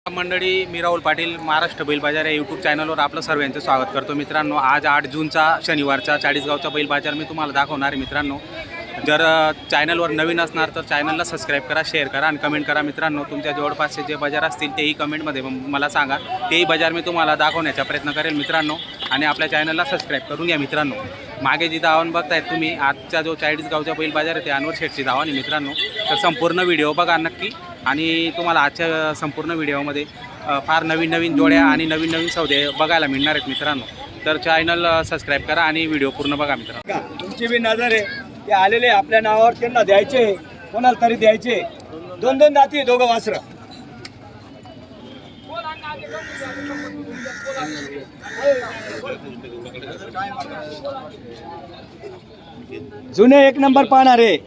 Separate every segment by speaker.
Speaker 1: मंडळी, मी राहुल पाटील महाराष्ट्र बैल बाजार या यूट्यूब चॅनलवर आपलं सर्वांचं स्वागत करतो. मित्रांनो, आज 8 जूनचा शनिवारचा चाळीसगावचा बैल बाजार मी तुम्हाला दाखवणार आहे. मित्रांनो, जर चॅनलवर नवीन असणार तर चॅनलला सबस्क्राईब करा, शेअर करा आणि कमेंट करा. मित्रांनो, तुमच्या जवळपासचे जे बाजार असतील तेही कमेंटमध्ये मला सांगा, तेही बाजार मी तुम्हाला दाखवण्याचा प्रयत्न करेल मित्रांनो. आणि आपल्या चॅनलला सबस्क्राईब करून घ्या. मित्रांनो, मागे जी दावण बघतायत तुम्ही, आजचा जो चाळीसगावचा बैल बाजार आहे ते अनवर शेठची दावण आहे. मित्रांनो, तर संपूर्ण व्हिडिओ बघा नक्की. आणि तुम्हाला आजच्या संपूर्ण व्हिडिओमध्ये फार नवीन नवीन जोड्या आणि नवीन नवीन सौदे बघायला मिळणार आहेत मित्रांनो. तर चॅनल सबस्क्राईब करा आणि व्हिडिओ पूर्ण बघा मित्रांनो.
Speaker 2: तुमची बी नजर आहे, ते आलेले आपल्या नावावर त्यांना द्यायचे, कोणाला तरी द्यायचे. दोन दोन दाती दोघं वासर. जुने 1 नंबर पाहणार आहे.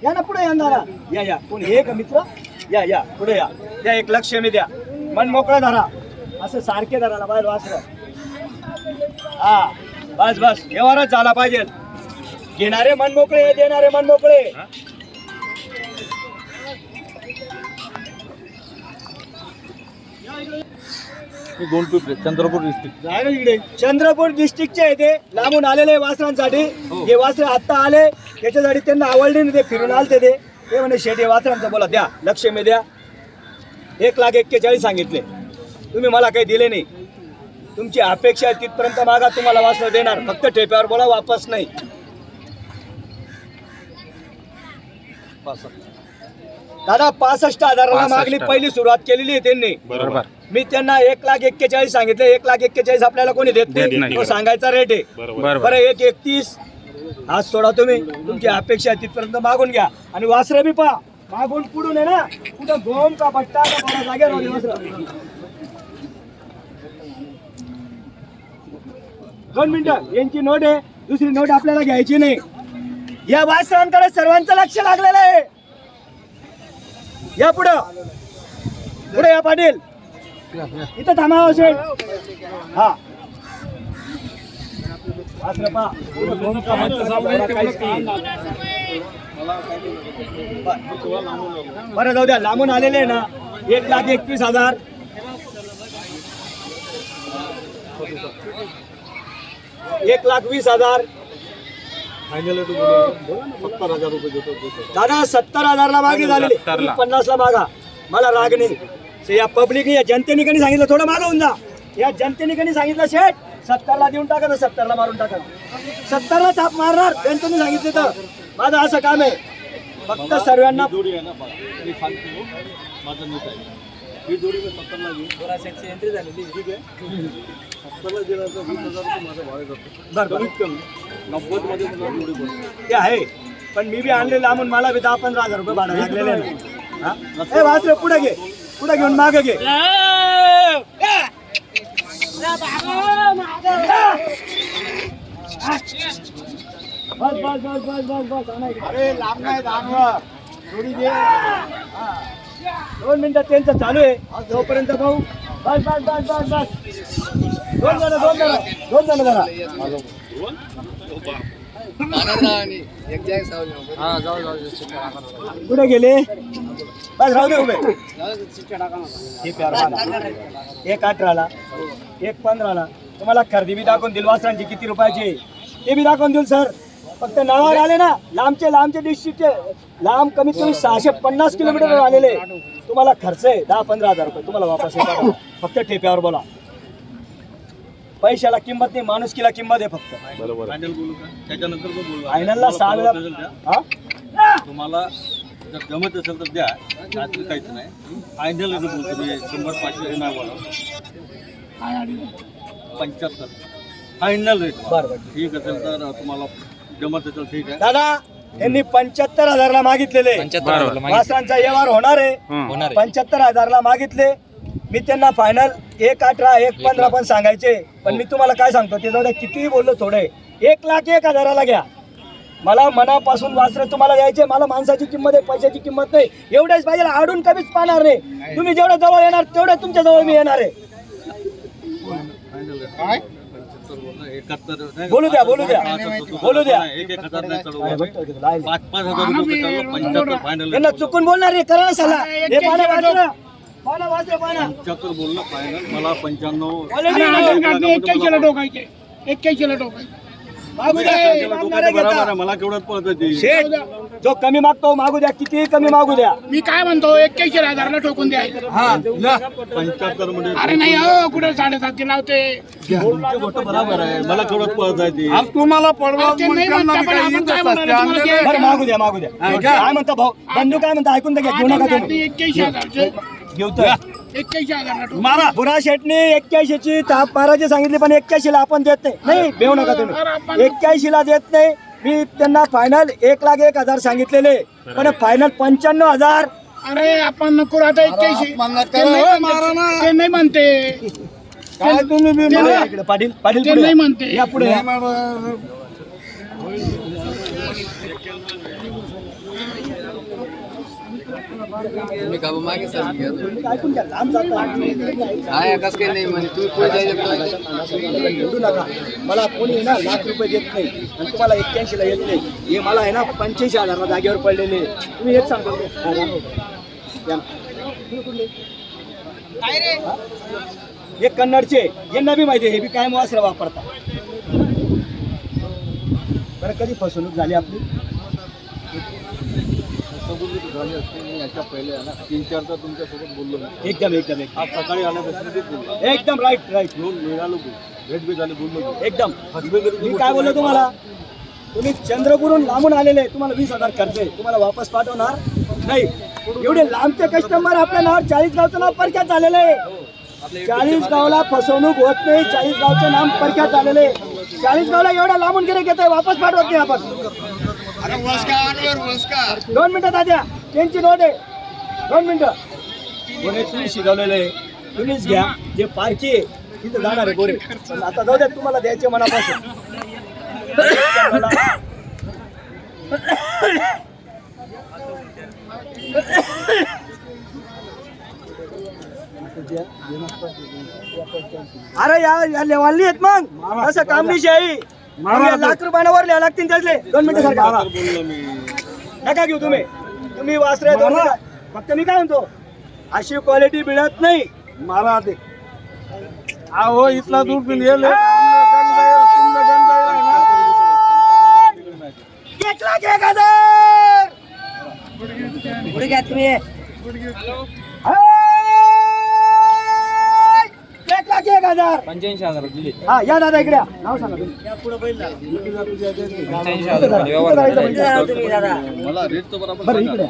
Speaker 2: या ना पुढे येणारा, या कोण हे का मित्र, या पुढे या. द्या एक लक्ष मी द्या, मन मोकळं धरा, असं सारखे धरा ना बाहेर वासर. हा बस व्यवहारच झाला पाहिजे. घेणारे मन मोकळे, देणारे मन मोकळे.
Speaker 3: चंद्रपूर डिस्ट्रिक्ट
Speaker 2: इकडे चंद्रपूर डिस्ट्रिक्टचे आहे ते. लांबून आलेले वासरांसाठी. हे वासर आता आले, त्याच्यासाठी त्यांना आवडले नाही, ते फिरून आलते. ते म्हणे शेठ हे वासरांचं बोला, द्या लक्ष मी द्या. 1,41,000 सांगितले, तुम्ही मला काही दिले नाही. तुमची अपेक्षा आहे तिथपर्यंत मागा, तुम्हाला वासर देणार. फक्त ठेप्यावर बोला, वापस नाही. दादा 65,000ला मागणी पहिली सुरुवात केलेली आहे त्यांनी.
Speaker 1: बरोबर.
Speaker 2: मी त्यांना 1,41,000 सांगितले. 1,41,000 आपल्याला कोणी देत नाही, तो सांगायचा रेट आहे. बरं 1,31,000 आज सोडा. तुम्ही तुमची अपेक्षा तिथपर्यंत मागून घ्या. आणि वासरं बी पहा, मागून पुढून आहे ना, कुठं गोम का पट्टा का बरा जागेवर वासर. 2 मिनिटं, यांची नोट आहे, दुसरी नोट आपल्याला घ्यायची नाही. या वासरांकडे सर्वांचं लक्ष लागलेलं आहे. या पुढे या पाटील, इथं थांबा असेल. हा बरं जाऊ द्या. लांबून आलेले आहे ना, 1,21,000. 1,20,000
Speaker 3: ₹70,000 देतो.
Speaker 2: दादा 70,000ला मागे झालेले, 50ला मागा. मला राग नाही. या पब्लिकने, या जनतेने कधी सांगितलं थोडं मागवून जा. या जनतेने कधी सांगितलं शेठ 70ला देऊन टाका, 70ला मारून टाका. 70ला थाप मारणार जनतेने सांगितलं तर. माझं असं काम आहे, फक्त सर्वांना
Speaker 3: जोडी आहे ना, मी सांगतो माझं नीट आहे. ही जोडी मी 70ला घेऊ.
Speaker 2: एंट्री झालेली, ठीक आहे.
Speaker 3: 70ला दिला तर 20,000 माझं भाडं जातो.
Speaker 2: बरं
Speaker 3: 90 मध्ये जोडी बघ.
Speaker 2: ते आहे, पण मी बी आणले लांबून, मला बी 10-15,000 रुपये भाडं लागलेले आहे. हा वासरे पुढे घे, पुढे घेऊन मागे घे. बस. अरे लांब नाही, थोडी दे. 2 मिनिटं त्यांचं चालू आहे तोपर्यंत भाऊ. बस. 2 जण जरा. कुठे गेले? बस राहू दे उभे. 1,18ला, 1,15ला तुम्हाला खरेदी बी दाखवून दिल. वासरांची किती रुपयाची ते बी दाखवून देईल सर. फक्त नावावर आले ना, लांबचे डिस्ट्रिक्टचे, लांब कमीत कमी 650 किलोमीटर आलेले. तुम्हाला खर्च आहे 10-15,000 रुपये, तुम्हाला वापस येतात. फक्त ठेप्यावर बोला. पैशाला किंमत नाही, माणुसकीला किंमत आहे फक्त.
Speaker 3: बरोबर. फायनल बोलू का? त्याच्यानंतर पण बोलू.
Speaker 2: फायनलला 6,000. हा
Speaker 3: तुम्हाला जर जमत असेल तर द्या, त्यातलं काहीच नाही. फायनल बोलतो मी 100-500 नाही बोला. 75 फायनल रेट.
Speaker 2: बरं
Speaker 3: ठीक असेल तर तुम्हाला जमत असेल ठीक आहे.
Speaker 2: दादा यांनी 75,000ला मागितलेले. वासरांचा व्यवहार होणार आहे. 75,000ला मागितले. मी त्यांना फायनल 1,18, 1,15 पण सांगायचे. पण मी तुम्हाला काय सांगतो, ते जाऊ द्या, कितीही बोललो थोडे. 1,01,000ला घ्या. मला मनापासून वासरे तुम्हाला द्यायचे. मला माणसाची किंमत आहे, पैशाची किंमत नाही. एवढेच पाहिजे, आडून कधीच पाहणार नाही. तुम्ही जेवढं जवळ येणार तेवढं तुमच्या जवळ मी येणार आहे.
Speaker 3: काय 75 बोलला 71 नाही,
Speaker 2: बोलू द्या, बोलू द्या.
Speaker 3: 65
Speaker 2: बोलू द्या.
Speaker 3: नाही, 1,000 नाही चढवू
Speaker 2: काय
Speaker 3: आम्ही.
Speaker 2: बघतो की तुला?
Speaker 3: 5,000 रुपये चाललं, 75 फायनल
Speaker 2: यांना चुकून बोलणार रे, करा ना साला. हे पाना वाजलं. पाना वाजलं, पाना.
Speaker 3: 75 बोलला फायनल. मला 95
Speaker 2: मागू द्या. मागणारे घेता.
Speaker 3: बरोबर आहे, मला केवढ्यात पळत ती
Speaker 2: शेठ, जो कमी मागतो मागू द्या, किती कमी मागू द्या.
Speaker 4: मी काय म्हणतो 81,000ला ठोकून द्यायचं.
Speaker 2: हा
Speaker 3: 75 मध्ये
Speaker 4: अरे नाही हो, कुठे 7.5 लावते.
Speaker 3: तुमची गोष्ट बरोबर आहे, मला केवढ्यात पळत आहे ती
Speaker 5: तुम्हाला पडवा
Speaker 4: ते नाही म्हणता, पण आपण काय म्हणणार, तुम्हाला घे.
Speaker 2: बरं मागू द्या, मागू द्या. काय म्हणता भाऊ, बंधू काय म्हणता ऐकून तर घ्या. घेऊ नका तुम्ही.
Speaker 4: 81,000
Speaker 2: घेऊ तर
Speaker 4: 81,000ला ठोक.
Speaker 2: मारा. बुरा शेटने 81 ची ताप मारायची सांगितली, पण 81 ला आपण देत नाही. नाही भेऊ नका तुम्ही. 81 ला देत नाही. मी त्यांना फायनल 1,01,000 सांगितलेले, पण फायनल 95,000.
Speaker 4: अरे आपण नको आता 81. ते नाही म्हणते.
Speaker 5: काय तुम्ही बी
Speaker 4: ते नाही-
Speaker 2: इकडे पाटील, पाटील
Speaker 4: ते
Speaker 2: पुढे
Speaker 4: नाही
Speaker 2: या.
Speaker 4: म्हणते.
Speaker 2: या पुढे या. ऐकून घ्या. लांब जाता. निवडू नका. मला कोणी आहे ना ₹1,00,000 देत नाही आणि तुम्हाला 81 ला येत नाही. हे मला आहे ना 85,000 ला जागेवर पडलेले. तुम्ही एक सांगतो हे कन्नडचे, यांना बी माहिती आहे, हे बी काय वासरा वापरतात. बरं कधी फसवणूक झाली आपली?
Speaker 3: झाली असते. मी याच्या पहिले आहे ना 3-4 तर तुमच्यासोबत बोललो मी.
Speaker 2: एकदम एकदम एकदम
Speaker 3: आज सकाळी आल्यापासून ते बोललो.
Speaker 2: एकदम राईट राईट
Speaker 3: घेऊन मिळालो की भेट बी झाली बोललो की.
Speaker 2: एकदम. मी काय बोललो तुम्हाला, तुम्ही चंद्रपूरहून लांबून आलेले, तुम्हाला 20,000 खर्च आहे, तुम्हाला वापस पाठवणार नाही. एवढे लांबचे कस्टमर आपल्या नावावर 40 गावचं नाव परक्यात आलेलं आहे. 40 गावला फसवणूक होत नाही. 40 गावचं नाम परक्यात आलेलं आहे. 40 गावला एवढा लांबून गेले घेतोय, वापस पाठवत नाही आपण. 2 मिनिटं दाद्या, त्यांची नोट आहे. 2 मिनिटं. कोणी तुम्ही शिकवलेलं आहे, तुम्हीच घ्या. जे पारखी आहे तिथं जाणार आहे गोरे. पण आता जाऊ द्या, तुम्हाला द्यायचे मनापासून. अरे या लेवाली आहेत मग असं काम नाही शाही. ₹1,00,000 वर लिहा लागतील त्यातले. 2 मिनिटं सारखा
Speaker 3: बोललो मी.
Speaker 2: नका घेऊ तुम्ही. तुम्ही वासरे 2 मिनिटं. फक्त मी काय म्हणतो, अशी क्वालिटी मिळत नाही.
Speaker 5: मारा ते अहो इथला दूर पण येईल
Speaker 2: 1,01,000 पुढे घ्या तुम्ही. 1,01,000
Speaker 6: 85,000 दिले.
Speaker 2: हा या दादा इकडे या. नाव सांगा तुम्ही.
Speaker 3: मला रेट तर बरोबर
Speaker 2: बरं
Speaker 3: सांगा.
Speaker 2: इकडे या.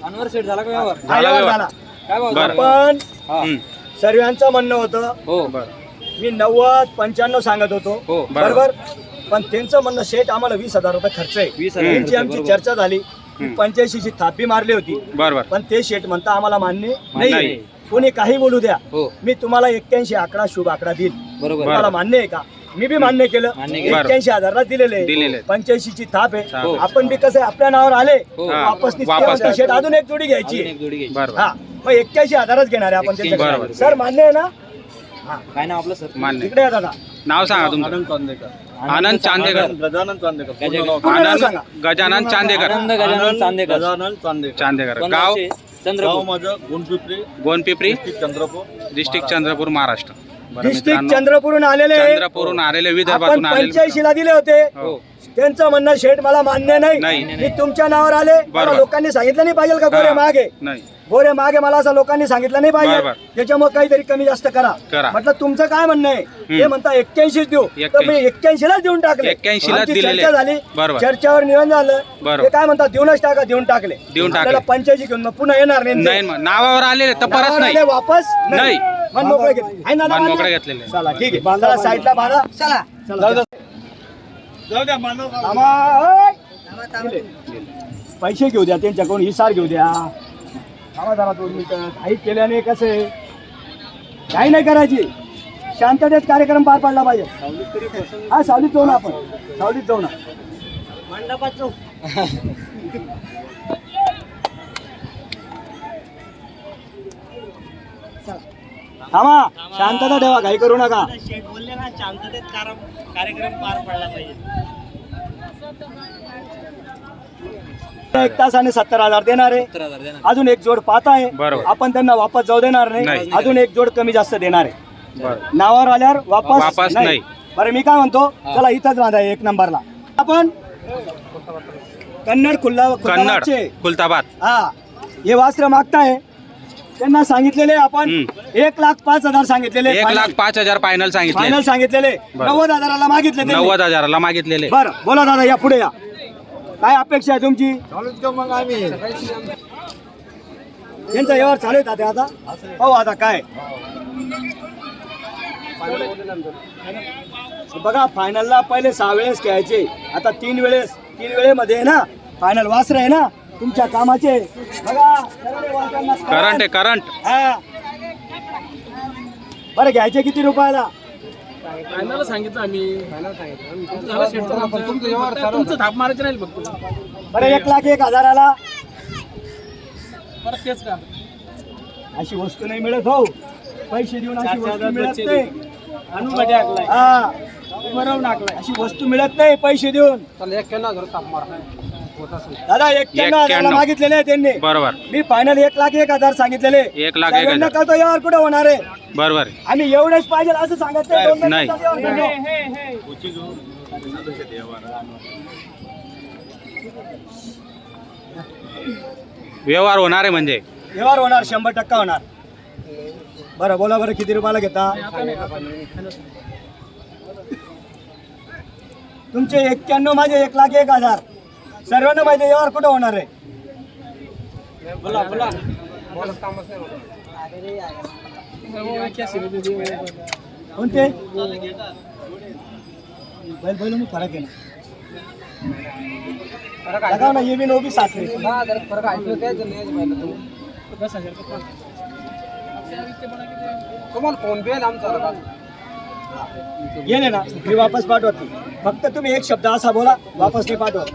Speaker 6: अनवर सेट झाला का व्यवहार?
Speaker 2: हा, व्यवहार झाला.
Speaker 6: काय भाव
Speaker 1: बरं.
Speaker 2: पण
Speaker 1: हम्म.
Speaker 2: सर्वांचं म्हणणं होतं,
Speaker 6: हो
Speaker 2: मी 90-95 सांगत होतो,
Speaker 6: हो
Speaker 2: बरोबर. पण त्यांचं म्हणणं शेठ आम्हाला 20,000 रुपये खर्च आहे.
Speaker 6: 20,000
Speaker 2: त्यांची आमची
Speaker 6: बरोबर.
Speaker 2: चर्चा झाली. मी 85 ची थापी मारली होती,
Speaker 1: बरोबर.
Speaker 2: पण ते शेठ म्हणता आम्हाला मान्य नाही.
Speaker 1: नाही.
Speaker 2: कोणी काही बोलू द्या,
Speaker 6: हो
Speaker 2: मी तुम्हाला 81 आकडा शुभ आकडा देईल.
Speaker 6: बरोबर
Speaker 2: तुम्हाला मान्य आहे का? मी बी मान्य केलं.
Speaker 6: मान्य केलं.
Speaker 2: 81,000 ला दिलेले.
Speaker 1: दिलेले.
Speaker 2: 85 ची थाप आहे.
Speaker 1: हो.
Speaker 2: आपण बी कसं आहे, आपल्या नावावर आले
Speaker 6: हो.
Speaker 2: वापस
Speaker 1: वापस
Speaker 2: निघते. शेठ अजून एक जोडी घ्यायची
Speaker 6: अजून
Speaker 2: आहे.
Speaker 6: एक जोडी घ्यायची.
Speaker 1: बरोबर.
Speaker 2: हा मग 81,000च घेणार आहे आपण
Speaker 6: 81,000.
Speaker 2: त्यांच्याकडे. सर मान्य आहे ना?
Speaker 6: काय नाव आपलं सर?
Speaker 1: मान्य.
Speaker 2: इकडे या दादा.
Speaker 1: नाव सांगा तुमचं.
Speaker 3: आनंद चांदेकर.
Speaker 1: आनंद चांदेकर.
Speaker 3: गजानन चांदेकर. पूर्ण
Speaker 6: गजानन.
Speaker 3: नाव.
Speaker 2: पूर्ण नाव
Speaker 1: आनंद
Speaker 2: सांगा.
Speaker 1: गजानन चांदेकर.
Speaker 6: आनंद गजानन चांदेकर.
Speaker 3: गजानन चांदेकर.
Speaker 1: चांदेकर.
Speaker 6: पण
Speaker 1: गाव
Speaker 6: गावचे
Speaker 3: गाव
Speaker 6: चंद्रपूर.
Speaker 3: माझं गोंडपिपरी
Speaker 1: गोनपिपरी,
Speaker 3: डिस्ट्रिक्ट चंद्रपूर.
Speaker 1: डिस्ट्रिक्ट चंद्रपूर, महाराष्ट्र. बरं
Speaker 2: डिस्ट्रिक्ट
Speaker 1: मित्रांनो,
Speaker 2: चंद्रपूरहून आलेले.
Speaker 1: चंद्रपूरहून आलेले,
Speaker 2: आपण
Speaker 1: विदर्भातून आलेले.
Speaker 2: 85 ला दिले होते.
Speaker 1: हो.
Speaker 2: त्यांचं म्हणणं शेठ मला मान्य
Speaker 1: नाही.
Speaker 2: नाही. मी तुमच्या नावावर आले. मला
Speaker 1: बरोबर.
Speaker 2: लोकांनी सांगितलं नाही पाहिजे का गोरे
Speaker 1: हा.
Speaker 2: मागे
Speaker 1: नाही.
Speaker 2: गोरे मागे मला असं लोकांनी सांगितलं नाही पाहिजे.
Speaker 1: बरोबर.
Speaker 2: त्याच्यामुळे काहीतरी कमी जास्त करा.
Speaker 1: करा.
Speaker 2: म्हटलं तुमचं काय म्हणणं आहे? ते म्हणता 81 देऊ. तर मी 81 लाच देऊन टाकले.
Speaker 1: 81 लाच
Speaker 2: आमची
Speaker 1: दिलेले.
Speaker 2: चर्चा झाली.
Speaker 1: बरोबर.
Speaker 2: चर्चेवर निवडून झालं.
Speaker 1: बरोबर.
Speaker 2: ते काय म्हणतात देऊनच टाका, देऊन टाकले.
Speaker 1: देऊन टाकले.
Speaker 2: आपल्याला 85 घेऊन मग पुन्हा येणार
Speaker 1: नाही
Speaker 2: नाही.
Speaker 1: मग नावावर आलेले तर परत
Speaker 2: नावावर
Speaker 1: नाही.
Speaker 2: आले वापस
Speaker 1: नाही.
Speaker 2: मन मोकळे घेतले. आहे ना
Speaker 1: मन
Speaker 2: दादा?
Speaker 1: मोकळे घेतलेले.
Speaker 2: चला ठीक आहे. चला साईडला बांधा. चला
Speaker 3: जाऊ द्या मानव.
Speaker 2: थांबा. ओय. पैसे घेऊ द्या त्यांच्याकडून, हिसार घेऊ द्या. थांबा जरा 2 मिनिटं. काही केल्याने कसं आहे, काही नाही करायची. शांततेत कार्यक्रम पार पाडला पाहिजे. हा सावलीत जाऊ ना आपण. सावलीत जाऊ ना. मंडपात जाऊ. चला थांबा, शांतता ठेवा, घाई करू नका. एक तासाने 70,000 देणार आहे.
Speaker 6: 70,000 देणार.
Speaker 2: अजून एक जोड पाहत आहे,
Speaker 1: बरोबर.
Speaker 2: आपण त्यांना वापस जाऊ देणार नाही.
Speaker 1: नाही.
Speaker 2: अजून एक जोड कमी जास्त देणार आहे.
Speaker 1: बरं.
Speaker 2: नावावर आल्यावर वापस
Speaker 1: वापस नाही.
Speaker 2: बरं मी काय म्हणतो, चला इथंच बांधा एक नंबरला. आपण कन्नड
Speaker 1: कन्नड खुलताबाद.
Speaker 2: हा हे वास्त्र मागताय, त्यांना सांगितलेले आपण 1,05,000 सांगितलेले.
Speaker 1: 1,05,000 फायनल सांगितले.
Speaker 2: फायनल सांगितलेले
Speaker 1: बरं.
Speaker 2: 90,000ला मागितले त्यांनी.
Speaker 1: 90,000ला मागितलेले.
Speaker 2: बरं बोला दादा, या पुढे या. काय अपेक्षा आहे तुमची? यांचा व्यवहार चालू आहे आता. पाहू आता काय बघा. फायनलला पहिले 6 वेळेस खेळायचे, आता 3 वेळेमध्ये आहे ना. फायनल वासर आहे ना तुमच्या कामाचे. बघा
Speaker 1: करंट आहे करंट.
Speaker 2: हा. बरं घ्यायचे किती रुपयाला?
Speaker 5: फायनल सांगितलं आम्ही. तुमचं थाप मारायचं नाही फक्त.
Speaker 2: बरं 1,01,000ला
Speaker 5: परत तेच का?
Speaker 2: अशी वस्तू नाही मिळत हो. पैसे देऊन अशी वस्तू मिळत नाही.
Speaker 5: अनुमती टाकलाय.
Speaker 2: हा,
Speaker 5: बरोबर टाकलाय.
Speaker 2: अशी वस्तू मिळत नाही पैसे देऊन. दादा 91,000ला मागितलेले आहे त्यांनी.
Speaker 1: बरोबर
Speaker 2: मी फायनल 1,01,000 सांगितलेले.
Speaker 1: 1,01,000.
Speaker 2: कळतो यावर कुठे होणार आहे.
Speaker 1: बरोबर.
Speaker 2: आम्ही एवढेच पाहिजे असं सांगत नाही. 2
Speaker 1: नाही.
Speaker 2: मिनिटाचा व्यवहार करतो.
Speaker 1: व्यवहार होणार आहे म्हणजे
Speaker 2: व्यवहार होणार, 100% होणार. बरं बोला, बरं किती रुपयाला घेता? तुमचे 91, माझे 1,01,000. सर्वांना माहिती आहे व्यवहार कुठे होणार आहे. कोणते बैल में फरक है ना. लगाओ ना, ये भी 9 भी 7 है.
Speaker 6: तुम्हाला फोन पे आमचा
Speaker 2: ये नाही ना, मी वापस पाठवत नाही. फक्त तुम्ही एक शब्द असा बोला, वापस नाही पाठवत.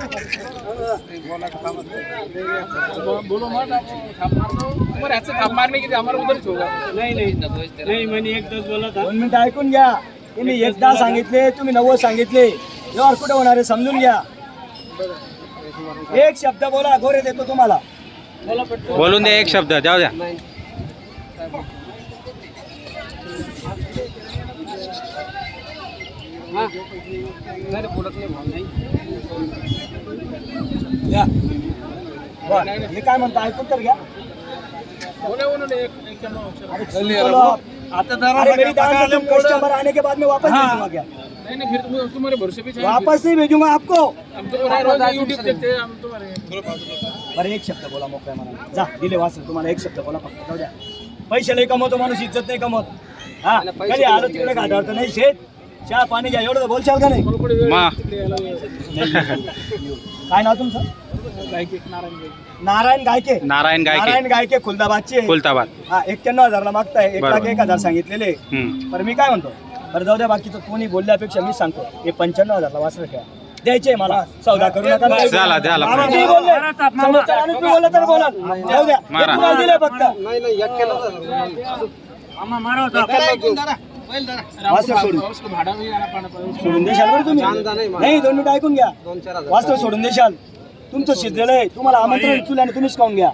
Speaker 5: बोलो मत आप थाप मार दो. तुम्हारे हाथ से थाप मारने के लिए हमारा उधर ही होगा. नहीं मैंने 1-10 बोला था.
Speaker 2: 2 मिनिटं ऐकून घ्या. तुम्ही 10 सांगितले, तुम्ही 90 सांगितले. व्यवहार कुठे होणार आहे समजून घ्या. एक शब्द बोला, गोरे देतो तुम्हाला.
Speaker 1: बोलून द्या एक शब्द. जाऊ द्या.
Speaker 2: या. बरं, हे काय म्हणता ऐकून तर घ्या.
Speaker 5: बोले उन्होंने 91.
Speaker 2: अरे मेरी दान तो तुम कस्टमर आने के बाद में वापस भेजूंगा क्या?
Speaker 5: नहीं फिर तुम्हारे भरोसे पे चाहिए.
Speaker 2: वापस नहीं भेजूंगा आपको.
Speaker 5: हम तो रोज यूट्यूब देखते हैं हम तुम्हारे.
Speaker 2: बरं एक शब्द बोला मोकळ्या मला. जा दिले वाचलं तुम्हाला. एक शब्द बोला फक्त. जाऊ द्या. पैसे नाही कमवतो माणूस, इज्जत नाही कमवत. हा कधी आलो तिकडे घाटावर तर नाही. शेत चहा पाणी घ्या एवढं तर बोलशाल का नाही?
Speaker 1: मा
Speaker 2: काय नाव तुमचं? नारायण गायके.
Speaker 1: नारायण गायके.
Speaker 2: नारायण गायके खुलदाबादचे.
Speaker 1: खुलताबाद.
Speaker 2: हा 91,000ला मागताय. 1,01,000 सांगितलेले.
Speaker 1: हम्म.
Speaker 2: बरं मी काय म्हणतो, बरं जाऊ द्या, बाकीचं कोणी बोलल्यापेक्षा मी सांगतो. हे 95,000ला वासरं घ्या. द्यायचे मला. सौदा करू नका.
Speaker 1: द्याला, द्याला.
Speaker 2: मी बोलले. समोरचा माणूस बी बोलला तर बोला. जाऊ द्या. हे
Speaker 1: मारा.
Speaker 2: तुम्हाला दिले फक्त. वासरं सोडून
Speaker 5: उसको भाड़ा भी आना पड़ना पड़ेगा.
Speaker 2: सोडून देशाल बरं तुम्ही. नाही 2 मिनिटं ऐकून घ्या. वासरं सोडून देशाल. तुमचं शिजलेलं आहे. तुम्हाला आमंत्रण चुल्याने तुम्हीच खाऊन घ्या.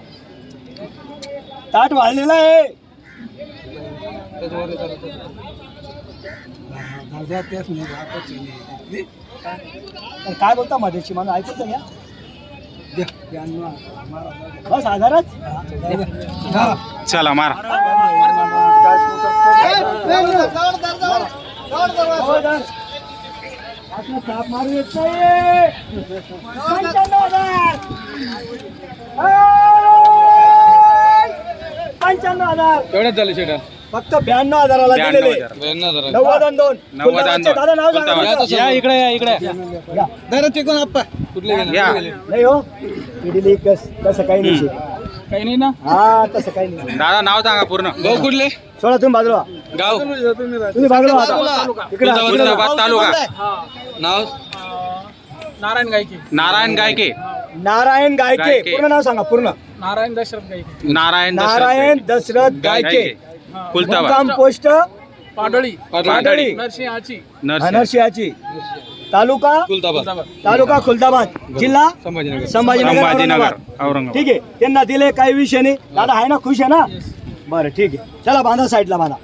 Speaker 2: ताट वाढलेलं आहे. तर काय बोलता मध्येची माणूस ऐकत घ्या. बस 1000च.
Speaker 1: चला मारा.
Speaker 2: आपला ताप मारू येत नाही. 95,000. 95,000.
Speaker 5: केवढ्यात झाले शेटा?
Speaker 2: फक्त 92,000ला दिलेले.
Speaker 1: 92,000.
Speaker 2: 92.
Speaker 1: 92.
Speaker 2: दादा नाव सांगा.
Speaker 5: या इकडे या इकडे.
Speaker 2: या.
Speaker 1: या.
Speaker 2: नाही हो, इडली तसं काही नाही.
Speaker 5: काही नाही ना.
Speaker 2: हा तसं काही नाही.
Speaker 1: दादा नाव सांगा पूर्ण.
Speaker 5: गाव कुठले?
Speaker 2: सोडा तुम्ही बाजूला.
Speaker 1: गाव
Speaker 2: तुम्ही बाजूला आता. इकडे
Speaker 1: खुलताबाद तालुका.
Speaker 5: नाव नारायण गायके.
Speaker 1: नारायण गायके.
Speaker 2: नारायण गायके.
Speaker 1: गायके.
Speaker 2: पूर्ण नाव सांगा. पूर्ण
Speaker 5: नारायण दशरथ गायके.
Speaker 1: नारायण
Speaker 2: नारायण दशरथ गायके.
Speaker 1: खुलताबाद
Speaker 2: मुक्काम पोस्ट
Speaker 5: पाडळी
Speaker 1: पाडळी
Speaker 5: नरसिंहाची
Speaker 2: नरसिंहाची तालुका खुलताबाद जिल्हा संभाजीनगर
Speaker 1: संभाजीनगर
Speaker 2: औरंगाबाद.
Speaker 1: औरंगाबाद.
Speaker 2: ठीक आहे त्यांना दिले काही विषय नाही दादा आहे ना खुश आहे ना बरं ठीक आहे चला बांधा साईडला बांधा